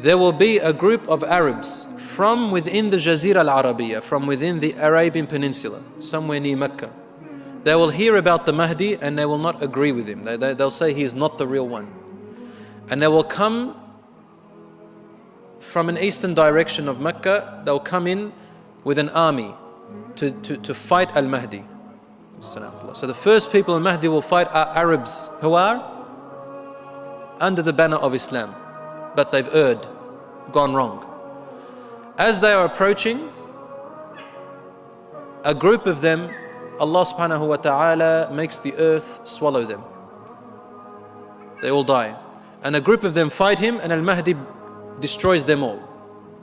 there will be a group of Arabs from within the Jazira al-Arabiya, from within the Arabian Peninsula, somewhere near Mecca. They will hear about the Mahdi and they will not agree with him. They'll say he is not the real one. And they will come from an eastern direction of Mecca. They'll come in with an army to fight al-Mahdi. So the first people al-Mahdi will fight are Arabs who are under the banner of Islam, but they've erred, gone wrong. As they are approaching, a group of them, Allah subhanahu wa ta'ala makes the earth swallow them. They all die. And a group of them fight him, and al-Mahdi destroys them all.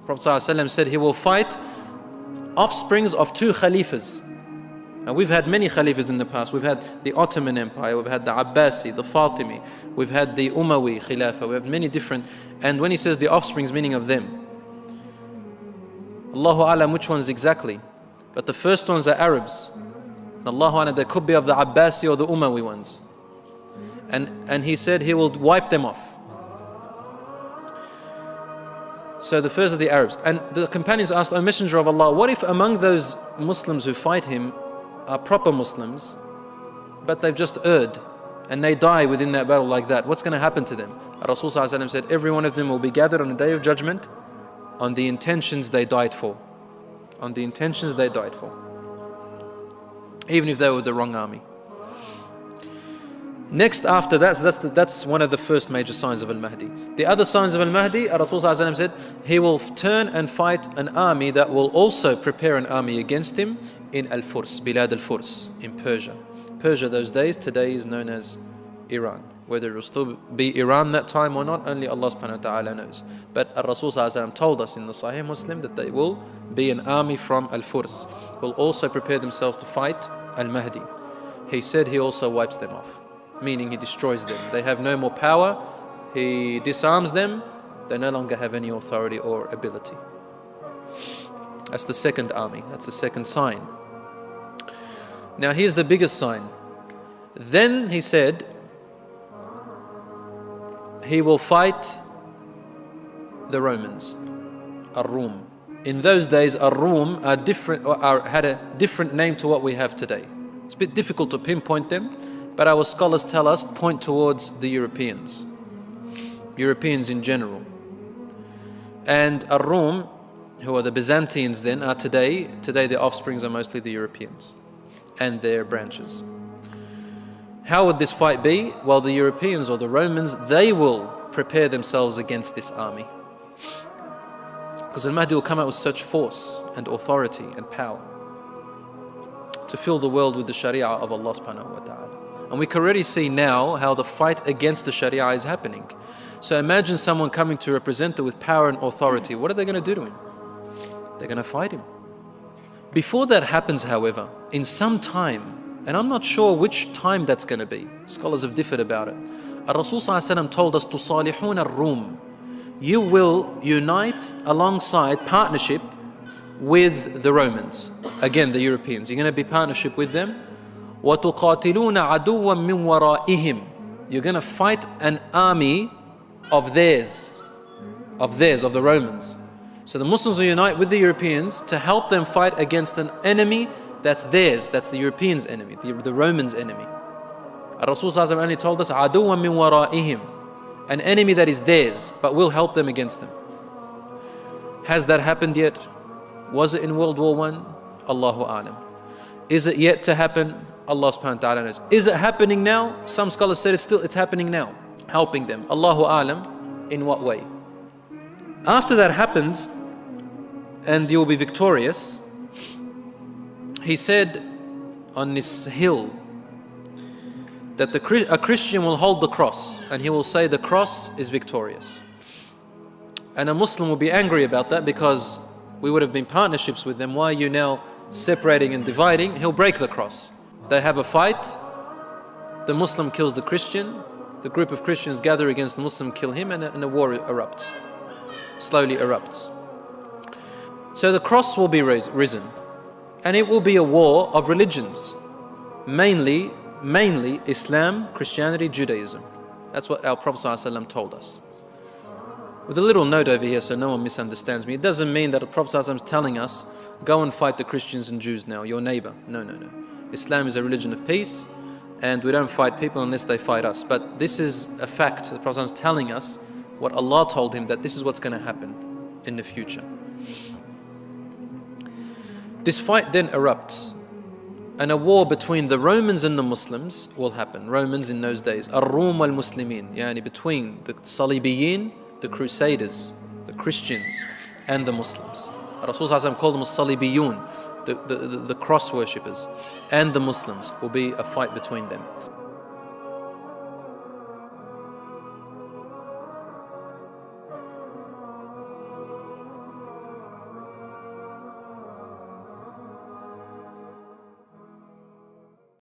Prophet ﷺ said he will fight offsprings of 2 Khalifas. Now we've had many Khalifas in the past. We've had the Ottoman Empire, we've had the Abbasi, the Fatimi, we've had the Umayyad Khilafah, we have many different. And when he says the offsprings, meaning of them, Allahu A'lam which ones exactly. But the first ones are Arabs. And Allahu A'lam, they could be of the Abbasi or the Umayyad ones. And he said he will wipe them off. So the first are the Arabs. And the companions asked, O Messenger of Allah, what if among those Muslims who fight him are proper Muslims, but they've just erred and they die within that battle like that? What's going to happen to them? Rasul ﷺ said, every one of them will be gathered on the Day of Judgment on the intentions they died for. On the intentions they died for. Even if they were the wrong army. Next after that, so that's one of the first major signs of al-Mahdi. The other signs of al-Mahdi, Rasul ﷺ said, he will turn and fight an army that will also prepare an army against him in al-Furs, Bilad al-Furs, in Persia. Persia those days, today is known as Iran. Whether it will still be Iran that time or not, only Allah subhanahu wa ta'ala knows. But Rasul ﷺ told us in the Sahih Muslim that they will be an army from al-Furs, will also prepare themselves to fight al-Mahdi. He said he also wipes them off. Meaning he destroys them. They have no more power, he disarms them, they no longer have any authority or ability. That's the second army, that's the second sign. Now here's the biggest sign. Then he said, he will fight the Romans, Ar-Rum. In those days, Ar-Rum had a different name to what we have today. It's a bit difficult to pinpoint them, but our scholars tell us, point towards the Europeans in general. And Ar-Rum, who are the Byzantines then, are today their offsprings are mostly the Europeans and their branches. How would this fight be? Well, the Europeans or the Romans, they will prepare themselves against this army. Because al-Mahdi will come out with such force and authority and power to fill the world with the Sharia of Allah subhanahu wa ta'ala. And we can already see now how the fight against the Sharia is happening. So imagine someone coming to represent it with power and authority. What are they going to do to him? They're going to fight him. Before that happens, however, in some time, and I'm not sure which time that's going to be, scholars have differed about it. Rasul ﷺ told us, تُصَالِحُونَ الرُّومِ, you will unite alongside partnership with the Romans. Again, the Europeans. You're going to be partnership with them. وَتُقَاتِلُونَ عَدُوًّا مِّن وَرَائِهِمْ, you're going to fight an army of theirs, of the Romans. So the Muslims will unite with the Europeans to help them fight against an enemy that's theirs, that's the Europeans' enemy, the Romans' enemy. Rasul ﷺ only told us, عَدُوًّا مِّن وَرَائِهِمْ, an enemy that is theirs, but will help them against them. Has that happened yet? Was it in World War I? Allahu A'lam. Is it yet to happen? Allah subhanahu wa ta'ala knows. Is it happening now? Some scholars said it's happening now, helping them. Allahu A'lam, in what way? After that happens, and you'll be victorious, he said on this hill that a Christian will hold the cross and he will say the cross is victorious. And a Muslim will be angry about that because we would have been partnerships with them. Why are you now separating and dividing? He'll break the cross. They have a fight, the Muslim kills the Christian, the group of Christians gather against the Muslim, kill him, and a war erupts, slowly erupts. So the cross will be risen, and it will be a war of religions, mainly Islam, Christianity, Judaism. That's what our Prophet ﷺ told us. With a little note over here so no one misunderstands me, it doesn't mean that the Prophet ﷺ is telling us, go and fight the Christians and Jews now, your neighbor. No, no, no. Islam is a religion of peace, and we don't fight people unless they fight us. But this is a fact. The Prophet ﷺ is telling us what Allah told him, that this is what's going to happen in the future. This fight then erupts, and a war between the Romans and the Muslims will happen. Romans in those days, Ar-Rum wal-Muslimin, yani between the Salibiyin, the Crusaders, the Christians, and the Muslims. Rasul called them Salibiyun, the cross worshippers, and the Muslims. Will be a fight between them.